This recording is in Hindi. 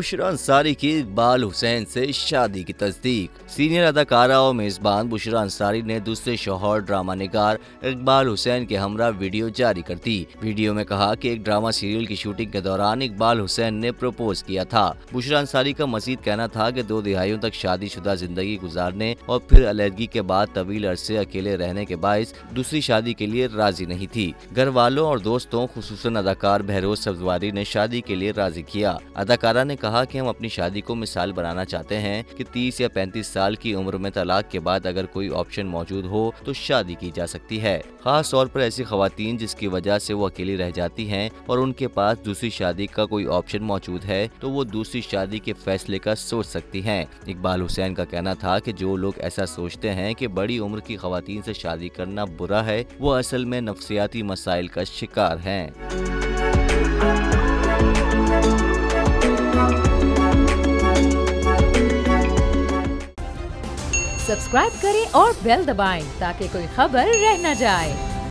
बुशरा अंसारी की इकबाल हुसैन से शादी की तस्दीक। सीनियर अदाकारा और मेजबान बुशरा अंसारी ने दूसरे शौहर ड्रामा निगार इकबाल हुसैन के हमरा वीडियो जारी कर दी। वीडियो में कहा कि एक ड्रामा सीरियल की शूटिंग के दौरान इकबाल हुसैन ने प्रपोज किया था। बुशरा अंसारी का मजीद कहना था कि 2 दिहाइयों तक शादीशुदा जिंदगी गुजारने और फिर अलहदगी के बाद तवील अरसे अकेले रहने के बायस दूसरी शादी के लिए राजी नहीं थी। घर वालों और दोस्तों खुसूसन अदाकार बहरोज सब्जवारी ने शादी के लिए राजी किया। अदाकारा ने कहा कि हम अपनी शादी को मिसाल बनाना चाहते हैं कि 30 या 35 साल की उम्र में तलाक के बाद अगर कोई ऑप्शन मौजूद हो तो शादी की जा सकती है। खास तौर पर ऐसी खवातीन जिसकी वजह से वो अकेली रह जाती हैं और उनके पास दूसरी शादी का कोई ऑप्शन मौजूद है तो वो दूसरी शादी के फैसले का सोच सकती हैं। इकबाल हुसैन का कहना था कि जो लोग ऐसा सोचते हैं कि बड़ी उम्र की खवातीन से शादी करना बुरा है, वो असल में नफ्सियाती मसाइल का शिकार हैं। सब्सक्राइब करें और बेल दबाएं ताकि कोई खबर रह न जाए।